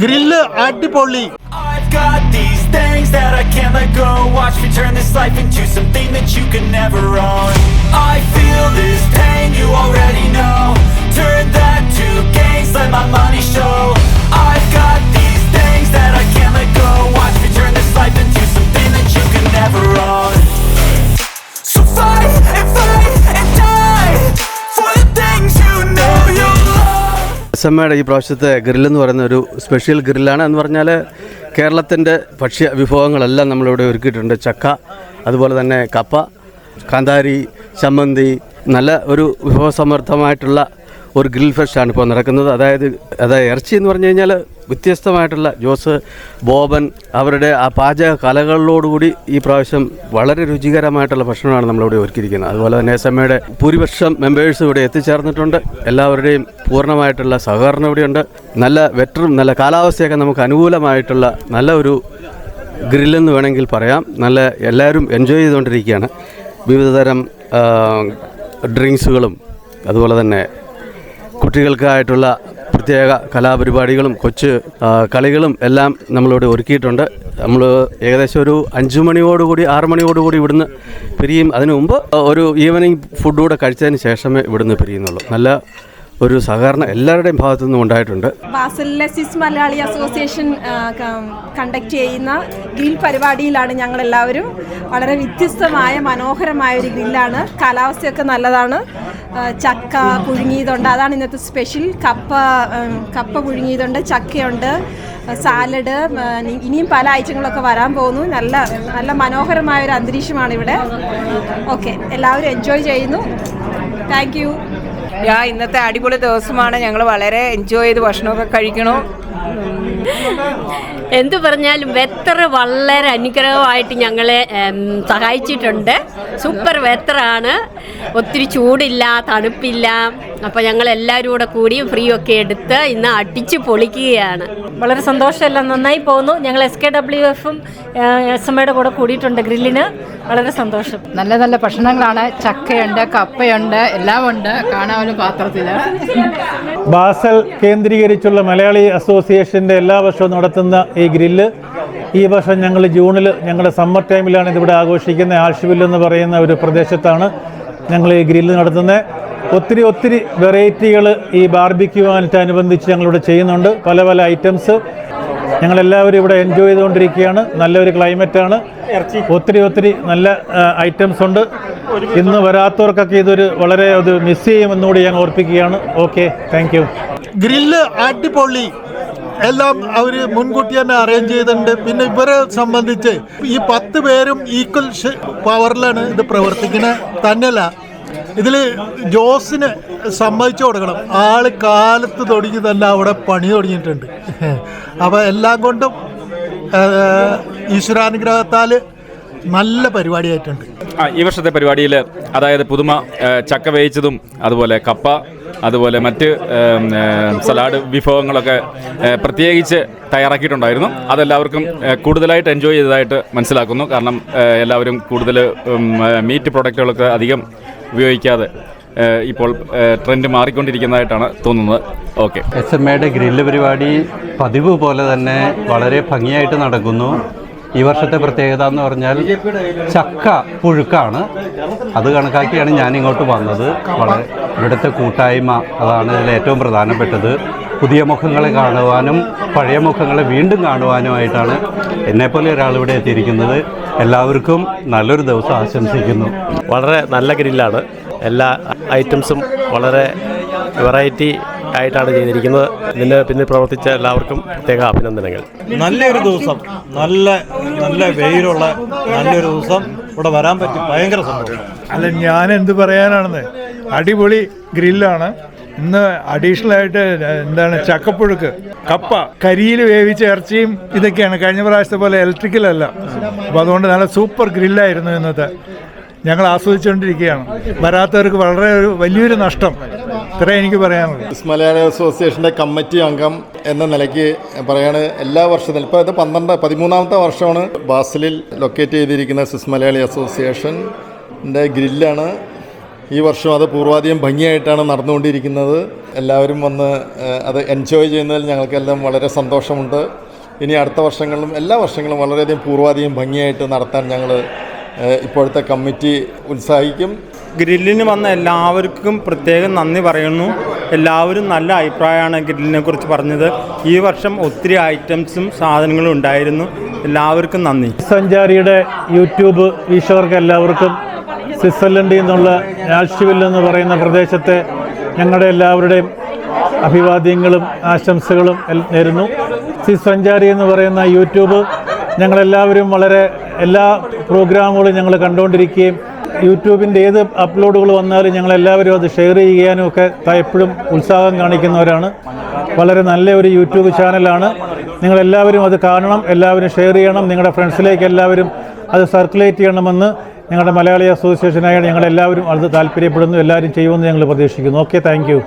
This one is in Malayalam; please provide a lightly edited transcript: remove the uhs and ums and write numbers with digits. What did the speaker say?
ഗ്രില്ല് അടിപൊളി. I've got these things that I can't let go. Watch me turn this life into something that you can never own. I feel this pain, you already know. Turn that to gains, let my money show. I've got these things that I can't let go. Watch me turn this life into something that you can never own. So fight and die for the things you know you love. അസമ്മയുടെ ഈ പ്രാവശ്യത്തെ ഗ്രില്ലെന്ന് പറയുന്ന ഒരു സ്പെഷ്യൽ ഗ്രില്ലാണ്. എന്ന് പറഞ്ഞാൽ കേരളത്തിൻ്റെ ഭക്ഷ്യ വിഭവങ്ങളെല്ലാം നമ്മളിവിടെ ഒരുക്കിയിട്ടുണ്ട്. ചക്ക, അതുപോലെ തന്നെ കപ്പ, കാന്താരി, ചമ്മന്തി, നല്ല ഒരു വിഭവസമൃദ്ധമായിട്ടുള്ള ഒരു ഗ്രിൽ ഫെസ്റ്റാണ് ഇപ്പോൾ നടക്കുന്നത്. അതായത് ഇറച്ചി എന്ന് പറഞ്ഞു കഴിഞ്ഞാൽ വ്യത്യസ്തമായിട്ടുള്ള ജോസ്, ബോബൻ അവരുടെ ആ പാചക കലകളോടുകൂടി ഈ പ്രാവശ്യം വളരെ രുചികരമായിട്ടുള്ള ഭക്ഷണമാണ് നമ്മളിവിടെ ഒരുക്കിയിരിക്കുന്നത്. അതുപോലെ തന്നെ അസമ്മയുടെ ഭൂരിപക്ഷം മെമ്പേഴ്സ് ഇവിടെ എത്തിച്ചേർന്നിട്ടുണ്ട്. എല്ലാവരുടെയും പൂർണ്ണമായിട്ടുള്ള സഹകരണം ഇവിടെയുണ്ട്. നല്ല വെറ്ററും നല്ല കാലാവസ്ഥയൊക്കെ നമുക്ക് അനുകൂലമായിട്ടുള്ള നല്ല ഒരു ഗ്രില്ലെന്ന് വേണമെങ്കിൽ പറയാം. നല്ല എല്ലാവരും എൻജോയ് ചെയ്തുകൊണ്ടിരിക്കുകയാണ്. വിവിധതരം ഡ്രിങ്ക്സുകളും അതുപോലെ തന്നെ കുട്ടികൾക്കായിട്ടുള്ള പ്രത്യേക കലാപരിപാടികളും കൊച്ചു കളികളും എല്ലാം നമ്മളിവിടെ ഒരുക്കിയിട്ടുണ്ട്. നമ്മൾ ഏകദേശം ഒരു 5 മണിയോടുകൂടി 6 മണിയോടുകൂടി ഇവിടുന്ന് പിരിയും. അതിനു മുമ്പ് ഒരു ഈവനിങ് ഫുഡ് കൂടെ കഴിച്ചതിന് ശേഷമേ ഇവിടുന്ന് പിരിയുന്നുള്ളൂ. നല്ല ഒരു സഹകരണം എല്ലാവരുടെയും ഭാഗത്തു നിന്നും ഉണ്ടായിട്ടുണ്ട്. ബാസലിലെ സ്വിസ് മലയാളി അസോസിയേഷൻ കണ്ടക്ട് ചെയ്യുന്ന ഗ്രിൽ പരിപാടിയിലാണ് ഞങ്ങളെല്ലാവരും. വളരെ വ്യത്യസ്തമായ മനോഹരമായ ഒരു ഗ്രില്ലാണ്. കാലാവസ്ഥയൊക്കെ നല്ലതാണ്. ചക്ക പുഴുങ്ങിയതുണ്ട്, അതാണ് ഇന്നത്തെ സ്പെഷ്യൽ. കപ്പ പുഴുങ്ങിയതുണ്ട്, ചക്കയുണ്ട്, സാലഡ്, ഇനിയും പല ഐറ്റങ്ങളൊക്കെ വരാൻ പോകുന്നു. നല്ല നല്ല മനോഹരമായ ഒരു അന്തരീക്ഷമാണ് ഇവിടെ. ഓക്കെ, എല്ലാവരും എൻജോയ് ചെയ്യുന്നു. Thank you. ഇന്നത്തെ അടിപൊളി ദിവസമാണ്. ഞങ്ങൾ വളരെ എൻജോയ് ചെയ്ത് ഭക്ഷണമൊക്കെ കഴിക്കണം. എന്തു പറഞ്ഞാലും വെത്തർ വളരെ അനുഗ്രഹമായിട്ട് ഞങ്ങളെ സഹായിച്ചിട്ടുണ്ട്. സൂപ്പർ വെത്തറാണ്. ഒത്തിരി ചൂടില്ല, തണുപ്പില്ല. അപ്പോൾ ഞങ്ങളെല്ലാവരും കൂടി ഫ്രീ ഒക്കെ എടുത്ത് ഇന്ന് അടിച്ച് പൊളിക്കുകയാണ്. വളരെ സന്തോഷമെല്ലാം നന്നായി പോകുന്നു. ഞങ്ങൾ SKWF-ഉം SMയുടെ കൂടെ കൂടിയിട്ടുണ്ട് ഗ്രില്ലിന്. വളരെ സന്തോഷം. നല്ല നല്ല ഭക്ഷണങ്ങളാണ്. ചക്കയുണ്ട്, കപ്പയുണ്ട്, എല്ലാം ഉണ്ട്. കാണാൻ പാത്രത്തിൽ. ബാസൽ കേന്ദ്രീകരിച്ചുള്ള മലയാളി അസോസിയേഷൻ്റെ എല്ലാ വർഷവും നടത്തുന്ന ഈ ഗ്രില്ല് ഈ വർഷം ഞങ്ങൾ ജൂണിൽ ഞങ്ങളുടെ സമ്മർ ടൈമിലാണ് ഇതിവിടെ ആഘോഷിക്കുന്നത്. ആഴ്ചവില്ല് എന്ന് പറയുന്ന ഒരു പ്രദേശത്താണ് ഞങ്ങൾ ഈ ഗ്രില്ല് നടത്തുന്നത്. ഒത്തിരി വെറൈറ്റികൾ ഈ ബാർബിക്യുമായിട്ടനുബന്ധിച്ച് ഞങ്ങളിവിടെ ചെയ്യുന്നുണ്ട്. പല ഐറ്റംസ് ഞങ്ങളെല്ലാവരും ഇവിടെ എൻജോയ് ചെയ്തുകൊണ്ടിരിക്കുകയാണ്. നല്ലൊരു ക്ലൈമറ്റാണ്. ഒത്തിരി നല്ല ഐറ്റംസ് ഉണ്ട്. ഇന്ന് വരാത്തവർക്കൊക്കെ ഇതൊരു വളരെ മിസ് ചെയ്യുമെന്നുകൂടി ഞാൻ ഓർപ്പിക്കുകയാണ്. Okay, thank you. ഗ്രില്ല് അടിപൊളി. എല്ലാം അവർ മുൻകൂട്ടി തന്നെ അറേഞ്ച് ചെയ്തിട്ടുണ്ട്. പിന്നെ ഇവരെ സംബന്ധിച്ച് ഈ 10 പേരും ഈക്വൽ പവറിലാണ് ഇത് പ്രവർത്തിക്കുന്നത്. തന്നെയല്ല, ഇതിൽ ജോസിന് സമ്മതിച്ചു കൊടുക്കണം. ആള് കാലത്ത് തുടങ്ങി തന്നെ അവിടെ പണി തുടങ്ങിയിട്ടുണ്ട്. അപ്പോൾ എല്ലാം കൊണ്ടും ഈശ്വരാനുഗ്രഹത്താൽ നല്ല പരിപാടിയായിട്ടുണ്ട്. ഈ വർഷത്തെ പരിപാടിയിൽ അതായത് പുതുമ ചക്ക വേവിച്ചതും അതുപോലെ കപ്പ, അതുപോലെ മറ്റ് സലാഡ് വിഭവങ്ങളൊക്കെ പ്രത്യേകിച്ച് തയ്യാറാക്കിയിട്ടുണ്ടായിരുന്നു. അതെല്ലാവർക്കും കൂടുതലായിട്ട് എൻജോയ് ചെയ്തതായിട്ട് മനസ്സിലാക്കുന്നു. കാരണം എല്ലാവരും കൂടുതൽ മീറ്റ് പ്രൊഡക്റ്റുകളൊക്കെ അധികം ഉപയോഗിക്കാതെ ഇപ്പോൾ ട്രെൻഡ് മാറിക്കൊണ്ടിരിക്കുന്നതായിട്ടാണ് തോന്നുന്നത്. ഓക്കെ, SMയുടെ ഗ്രില്ല് പരിപാടി പതിവ് പോലെ തന്നെ വളരെ ഭംഗിയായിട്ട് നടക്കുന്നു. ഈ വർഷത്തെ പ്രത്യേകത എന്ന് പറഞ്ഞാൽ ചക്ക പുഴുക്കാണ്. അത് കണക്കാക്കിയാണ് ഞാനിങ്ങോട്ട് വന്നത്. വളരെ ഇവിടുത്തെ കൂട്ടായ്മ അതാണ് ഇതിൽ ഏറ്റവും പ്രധാനപ്പെട്ടത്. പുതിയ മുഖങ്ങളെ കാണുവാനും പഴയ മുഖങ്ങളെ വീണ്ടും കാണുവാനുമായിട്ടാണ് എന്നെപ്പോലെ ഒരാളിവിടെ എത്തിയിരിക്കുന്നത്. എല്ലാവർക്കും നല്ലൊരു ദിവസം ആശംസിക്കുന്നു. വളരെ നല്ല ഗ്രില്ലാണ്. എല്ലാ ഐറ്റംസും വളരെ വെറൈറ്റി ആയിട്ടാണ് ചെയ്തിരിക്കുന്നത്. ഇതിന് പിന്നിൽ പ്രവർത്തിച്ച എല്ലാവർക്കും പ്രത്യേക അഭിനന്ദനങ്ങൾ. നല്ലൊരു ദിവസം, നല്ല വെയിലുള്ള നല്ലൊരു ദിവസം ഇവിടെ വരാൻ പറ്റി. ഭയങ്കര സന്തോഷം. അല്ല, ഞാൻ എന്ത് പറയാനാണെന്ന്, അടിപൊളി ഗ്രില്ലാണ്. ഇന്ന് അഡീഷണൽ ആയിട്ട് ചക്കപ്പുഴുക്ക്, കപ്പ, കരിയിൽ വേവിച്ച ഇറച്ചിയും ഇതൊക്കെയാണ്. കഴിഞ്ഞ പ്രാവശ്യത്തെ പോലെ ഇലക്ട്രിക്കലല്ല. അപ്പോൾ അതുകൊണ്ട് നല്ല സൂപ്പർ ഗ്രില്ലായിരുന്നു ഇന്നത്തെ. ഞങ്ങൾ ആസ്വദിച്ചുകൊണ്ടിരിക്കുകയാണ്. വരാത്തവർക്ക് വളരെ വലിയൊരു നഷ്ടം. ഇത്രേ എനിക്ക് പറയാനുള്ളൂ. സ്വിസ് മലയാളി അസോസിയേഷൻ്റെ കമ്മിറ്റി അംഗം എന്ന നിലയ്ക്ക് പറയാണ്, എല്ലാ വർഷത്തിലും ഇപ്പോൾ ഇത് 13ാമത്തെ വർഷമാണ് ബാസലിൽ ലൊക്കേറ്റ് ചെയ്തിരിക്കുന്ന സ്വിസ് മലയാളി അസോസിയേഷൻ്റെ ഗ്രില്ലാണ് ഈ വർഷം അത് പൂർവാധികം ഭംഗിയായിട്ടാണ് നടന്നുകൊണ്ടിരിക്കുന്നത്. എല്ലാവരും വന്ന് അത് എൻജോയ് ചെയ്യുന്നതിൽ ഞങ്ങൾക്കെല്ലാം വളരെ സന്തോഷമുണ്ട്. ഇനി അടുത്ത വർഷങ്ങളിലും എല്ലാ വർഷങ്ങളും വളരെയധികം പൂർവാധികം ഭംഗിയായിട്ട് നടത്താൻ ഞങ്ങൾ ഇപ്പോഴത്തെ കമ്മിറ്റി ഉത്സാഹിക്കും. ഗ്രില്ലിന് വന്ന എല്ലാവർക്കും പ്രത്യേകം നന്ദി പറയുന്നു. എല്ലാവരും നല്ല അഭിപ്രായമാണ് ഗ്രില്ലിനെ കുറിച്ച് പറഞ്ഞത്. ഈ വർഷം ഒത്തിരി ഐറ്റംസും സാധനങ്ങളും ഉണ്ടായിരുന്നു. എല്ലാവർക്കും നന്ദി. സഞ്ചാരിയുടെ യൂട്യൂബ് വീക്ഷകർക്ക് എല്ലാവർക്കും സ്വിറ്റ്സർലൻഡിൽ നിന്നുള്ള ആൽഷ്വിൽ എന്ന് പറയുന്ന പ്രദേശത്തെ ഞങ്ങളുടെ എല്ലാവരുടെയും അഭിവാദ്യങ്ങളും ആശംസകളും നേരുന്നു. സഞ്ചാരി എന്ന് പറയുന്ന യൂട്യൂബ് ഞങ്ങളെല്ലാവരും വളരെ എല്ലാ പ്രോഗ്രാമുകളും ഞങ്ങൾ കണ്ടുകൊണ്ടിരിക്കുകയും യൂട്യൂബിൻ്റെ ഏത് അപ്ലോഡുകൾ വന്നാലും ഞങ്ങളെല്ലാവരും അത് ഷെയർ ചെയ്യാനും ഒക്കെ എപ്പോഴും ഉത്സാഹം കാണിക്കുന്നവരാണ്. വളരെ നല്ല ഒരു യൂട്യൂബ് ചാനലാണ്. നിങ്ങളെല്ലാവരും അത് കാണണം, എല്ലാവരും ഷെയർ ചെയ്യണം, നിങ്ങളുടെ ഫ്രണ്ട്സിലേക്ക് എല്ലാവരും അത് സർക്കുലേറ്റ് ചെയ്യണമെന്ന് ഞങ്ങളുടെ മലയാളി അസോസിയേഷനായ ഞങ്ങളെല്ലാവരും അത് താല്പര്യപ്പെടുന്നു. എല്ലാവരും ചെയ്യുമെന്ന് ഞങ്ങൾ പ്രതീക്ഷിക്കുന്നു. Okay, thank U.